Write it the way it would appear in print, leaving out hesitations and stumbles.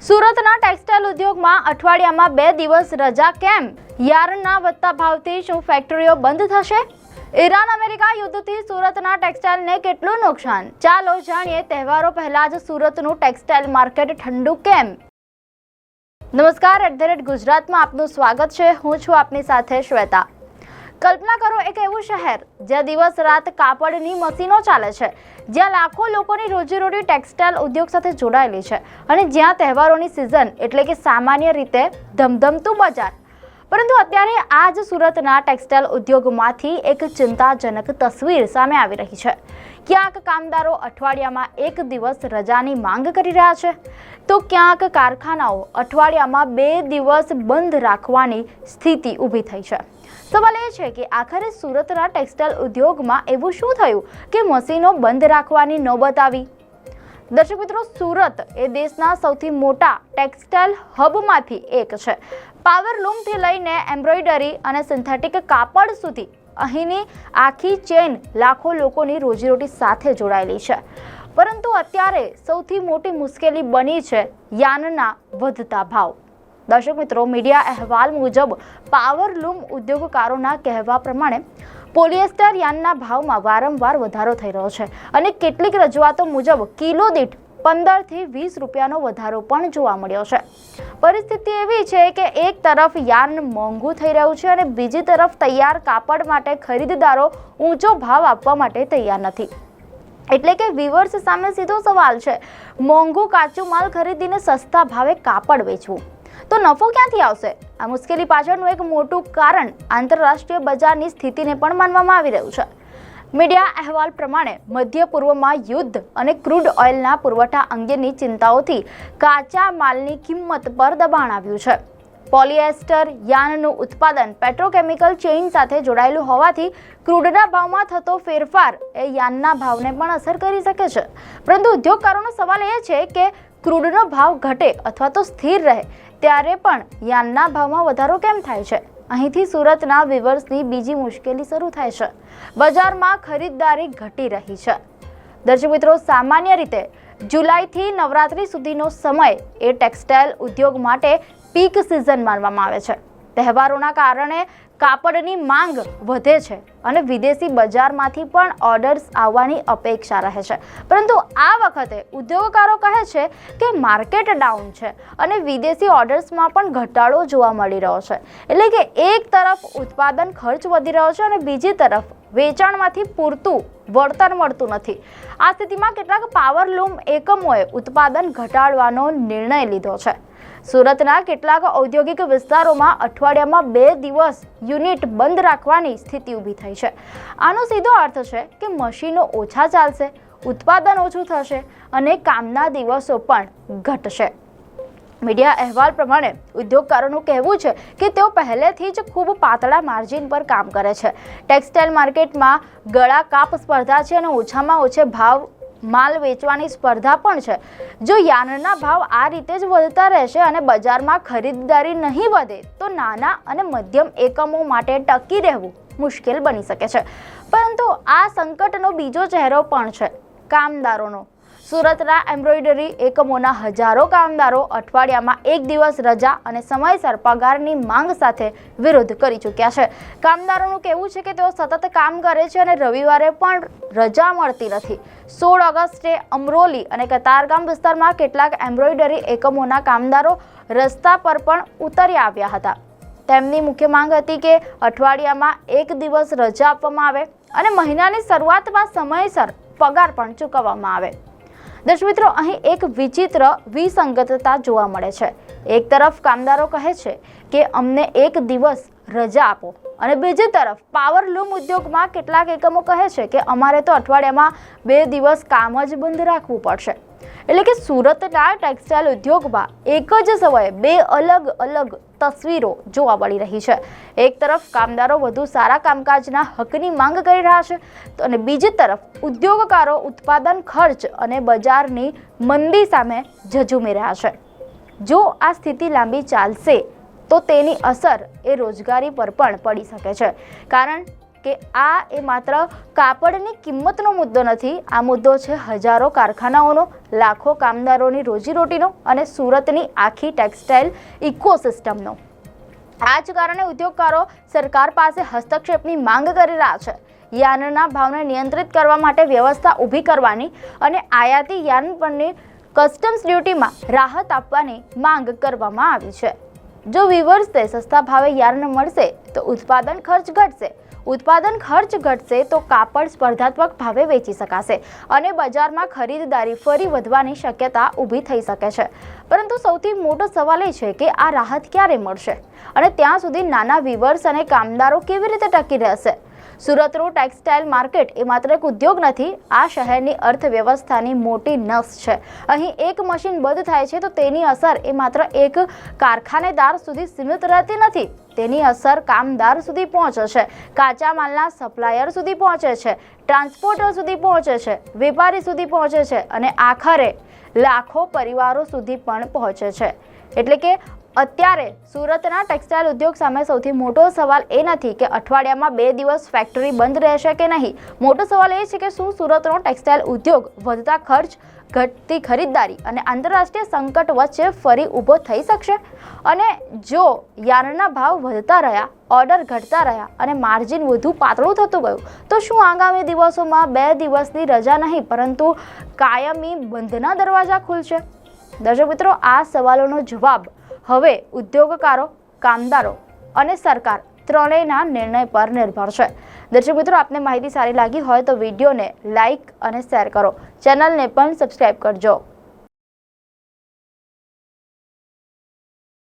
સુરતના ટેક્સટાઇલ ઉદ્યોગમાં અઠવાડિયામાં 2 દિવસ રજા કેમ? યાર્નના વધતા ભાવથી શું ફેક્ટરીઓ બંધ થશે? ઈરાન અમેરિકા યુદ્ધથી સુરતના ટેક્સટાઇલને કેટલું નુકસાન? ચાલો જાણીએ તહેવારો પહેલા જ સુરતનું ટેક્સટાઇલ માર્કેટ ઠંડુ કેમ? નમસ્કાર, @ગુજરાતમાં આપનું સ્વાગત છે. હું છું આપની સાથે શ્વેતા. કલ્પના કરો, એક એવું શહેર જ્યાં દિવસ રાત કાપડની મશીનો ચાલે છે, જ્યાં લાખો લોકોની રોજીરોટી ટેક્સટાઇલ ઉદ્યોગ સાથે જોડાયેલી છે અને જ્યાં તહેવારોની સિઝન એટલે કે સામાન્ય રીતે ધમધમતું બજાર. પરંતુ અત્યારે આ જ સુરતના ટેક્સટાઇલ ઉદ્યોગમાંથી એક ચિંતાજનક તસવીર સામે આવી રહી છે. ક્યાંક કામદારો અઠવાડિયામાં 1 દિવસ રજાની માંગ કરી રહ્યા છે, તો ક્યાંક કારખાનાઓ અઠવાડિયામાં 2 દિવસ બંધ રાખવાની સ્થિતિ ઊભી થઈ છે. સવાલ એ છે કે આખરે સુરતના ટેક્સટાઇલ ઉદ્યોગમાં એવું શું થયું કે મશીનો બંધ રાખવાની નોબત આવી? દર્શક મિત્રો, સુરત એ દેશના સૌથી મોટા ટેક્સટાઇલ હબમાંથી એક છે. પાવરલૂમથી લઈને એમ્બ્રોઇડરી અને સિન્થેટિક કાપડ સુધી અહીંની આખી ચેન લાખો લોકોની રોજીરોટી સાથે જોડાયેલી છે. પરંતુ અત્યારે સૌથી મોટી મુશ્કેલી બની છે યાર્નના વધતા ભાવ. દર્શક મિત્રો, મીડિયા અહેવાલ મુજબ પાવરલૂમ ઉદ્યોગકારોના કહેવા પ્રમાણે પોલિએસ્ટર યાર્નના ભાવમાં વારંવાર વધારો થઈ રહ્યો છે અને કેટલીક રજૂઆતો મુજબ કિલો દીઠ 15 થી 20 રૂપિયાનો વધારો પણ જોવા મળ્યો છે. પરિસ્થિતિ એવી છે કે એક તરફ યાર્ન મોંઘું થઈ રહ્યું છે અને બીજી તરફ તૈયાર કાપડ માટે ખરીદદારો ઊંચો ભાવ આપવા માટે તૈયાર નથી. એટલે કે વિવર્સ સામે સીધો સવાલ છે, મોંઘું કાચું માલ ખરીદીને સસ્તા ભાવે કાપડ વેચવું, તો નફો ક્યાંથી આવશે? આ મુશ્કેલી પાછળનું એક મોટું કારણ આંતરરાષ્ટ્રીય બજારની સ્થિતિને પણ માનવામાં આવી રહ્યું છે. મીડિયા અહેવાલ પ્રમાણે મધ્ય પૂર્વમાં યુદ્ધ અને ક્રૂડ ઓઇલના પુરવઠા અંગેની ચિંતાઓથી કાચા માલની કિંમત પર દબાણ આવ્યું છે. પોલિએસ્ટર યાર્નનું ઉત્પાદન પેટ્રોકેમિકલ ચેઇન સાથે જોડાયેલું હોવાથી ક્રૂડના ભાવમાં થતો ફેરફાર એ યાર્નના ભાવને પણ અસર કરી શકે છે. પરંતુ ઉદ્યોગકારોનો સવાલ એ છે કે ક્રૂડનો ભાવ ઘટે અથવા તો સ્થિર રહે ત્યારે પણ યાર્નના ભાવમાં વધારો કેમ થાય છે? અહીંથી સુરતના વિવર્સની બીજી મુશ્કેલી શરૂ થાય છે. બજારમાં ખરીદદારી ઘટી રહી છે. દર્શક મિત્રો, સામાન્ય રીતે જુલાઈથી નવરાત્રી સુધીનો સમય એ ટેક્સટાઇલ ઉદ્યોગ માટે પીક સિઝન માનવામાં આવે છે. તહેવારોના કારણે કાપડની માંગ વધે છે અને વિદેશી બજારમાંથી પણ ઓર્ડર્સ આવવાની અપેક્ષા રહે છે. પરંતુ આ વખતે ઉદ્યોગકારો કહે છે કે માર્કેટ ડાઉન છે અને વિદેશી ઓર્ડર્સમાં પણ ઘટાડો જોવા મળી રહ્યો છે. એટલે કે એક તરફ ઉત્પાદન ખર્ચ વધી રહ્યો છે અને બીજી તરફ વેચાણમાંથી પૂરતું વળતર મળતું નથી. આ સ્થિતિમાં કેટલાક પાવરલૂમ એકમોએ ઉત્પાદન ઘટાડવાનો નિર્ણય લીધો છે. સુરતના કેટલાક ઔદ્યોગિક વિસ્તારોમાં અઠવાડિયામાં 2 દિવસ યુનિટ બંધ રાખવાની સ્થિતિ ઊભી થઈ છે. આનો સીધો અર્થ છે કે મશીનો ઓછા ચાલશે, ઉત્પાદન ઓછું થશે અને કામના દિવસો પણ ઘટશે. મીડિયા અહેવાલ પ્રમાણે ઉદ્યોગકારોનું કહેવું છે કે તેઓ પહેલેથી જ ખૂબ પાતળા માર્જિન પર કામ કરે છે. ટેક્સટાઇલ માર્કેટમાં ગળા કાપ સ્પર્ધા છે અને ઓછામાં ઓછે ભાવ માલ વેચવાની સ્પર્ધા પણ છે. જો યાર્નના ભાવ આ રીતે જ વધતા રહેશે અને બજારમાં ખરીદદારી નહીં વધે તો નાના અને મધ્યમ એકમો માટે ટકી રહેવું મુશ્કેલ બની શકે છે. પરંતુ આ સંકટનો બીજો ચહેરો પણ છે, કામદારોનો. સુરતના એમ્બ્રોઇડરી એકમોના હજારો કામદારો અઠવાડિયામાં 1 દિવસ રજા અને સમયસર પગારની માંગ સાથે વિરોધ કરી ચૂક્યા છે. કામદારોનું કહેવું છે કે તેઓ સતત કામ કરે છે અને રવિવારે પણ રજા મળતી નથી. 16 ઓગસ્ટે અમરોલી અને કતારગામ વિસ્તારમાં કેટલાક એમ્બ્રોઇડરી એકમોના કામદારો રસ્તા પર પણ ઉતરી આવ્યા હતા. તેમની મુખ્ય માંગ હતી કે અઠવાડિયામાં 1 દિવસ રજા આપવામાં આવે અને મહિનાની શરૂઆતમાં સમયસર પગાર પણ ચૂકવવામાં આવે. દર્શક મિત્રો, અહીં એક વિચિત્ર વિસંગતતા જોવા મળે છે. એક તરફ કામદારો કહે છે કે અમને 1 દિવસ રજા આપો અને બીજી તરફ પાવરલૂમ ઉદ્યોગમાં કેટલાક એકમો કહે છે કે અમારે તો અઠવાડિયામાં 2 દિવસ કામ જ બંધ રાખવું પડશે. એટલે કે સુરતના ટેક્સટાઇલ ઉદ્યોગમાં એક જ સમયે 2 અલગ અલગ તસવીરો જોવા મળી રહી છે. એક તરફ કામદારો વધુ સારા કામકાજના હકની માંગ કરી રહ્યા છે અને બીજી તરફ ઉદ્યોગકારો ઉત્પાદન ખર્ચ અને બજારની મંદી સામે ઝઝૂમી રહ્યા છે. જો આ સ્થિતિ લાંબી ચાલશે તો તેની અસર એ રોજગારી પર પણ પડી શકે છે. કારણ કે આ એ માત્ર કાપડની કિંમતનો મુદ્દો નથી, આ મુદ્દો છે હજારો કારખાનાઓનો, લાખો કામદારોની રોજીરોટીનો અને સુરતની આખી ટેક્સટાઇલ ઇકોસિસ્ટમનો. આ જ કારણે ઉદ્યોગકારો સરકાર પાસે હસ્તક્ષેપની માંગ કરી રહ્યા છે. યાર્નના ભાવને નિયંત્રિત કરવા માટે વ્યવસ્થા ઊભી કરવાની અને આયાતી યાર્ન પરની કસ્ટમ્સ ડ્યુટીમાં રાહત આપવાની માંગ કરવામાં આવી છે. જો વીવર્સને સસ્તા ભાવે યાર્ન મળશે તો ઉત્પાદન ખર્ચ ઘટશે. ઉત્પાદન ખર્ચ ઘટશે તો કાપડ સ્પર્ધાત્મક ભાવે વેચી શકાશે અને બજારમાં ખરીદદારી ફરી વધવાની શક્યતા ઊભી થઈ શકે છે. પરંતુ સૌથી મોટો સવાલ એ છે કે આ રાહત ક્યારે મળશે અને ત્યાં સુધી નાના વીવર્સ અને કામદારો કેવી રીતે ટકી રહેશે? સુરતનું ટેક્સટાઇલ માર્કેટ એ માત્ર એક ઉદ્યોગ નથી, આ શહેરની અર્થવ્યવસ્થાની મોટી નસ છે. અહીં એક મશીન બંધ થાય છે તો તેની અસર એ માત્ર એક કારખાનેદાર સુધી સીમિત રહેતી નથી. તેની અસર કામદાર સુધી પહોંચે છે, કાચા માલના સપ્લાયર સુધી પહોંચે છે, ટ્રાન્સપોર્ટર સુધી પહોંચે છે, વેપારી સુધી પહોંચે છે અને આખરે લાખો પરિવારો સુધી પણ પહોંચે છે. એટલે કે અત્યારે સુરતના ટેક્સટાઇલ ઉદ્યોગ સામે સૌથી મોટો સવાલ એ નથી કે અઠવાડિયામાં 2 દિવસ ફેક્ટરી બંધ રહેશે કે નહીં. મોટો સવાલ એ છે કે શું સુરતનો ટેક્સટાઇલ ઉદ્યોગ વધતા ખર્ચ, ઘટતી ખરીદદારી અને આંતરરાષ્ટ્રીય સંકટ વચ્ચે ફરી ઊભો થઈ શકશે? અને જો યાર્નના ભાવ વધતા રહ્યા, ઓર્ડર ઘટતા રહ્યા અને માર્જિન વધુ પાતળું થતું ગયું તો શું આગામી દિવસોમાં 2 દિવસની રજા નહીં પરંતુ કાયમી બંધના દરવાજા ખુલશે? દર્શક મિત્રો, આ સવાલોનો જવાબ હવે ઉદ્યોગકારો, કામદારો અને સરકાર ત્રણેયના નિર્ણય પર નિર્ભર છે. દર્શક મિત્રો, આપને માહિતી સારી લાગી હોય તો વિડીયોને લાઇક અને શેર કરો, ચેનલને પણ સબસ્ક્રાઇબ કરજો.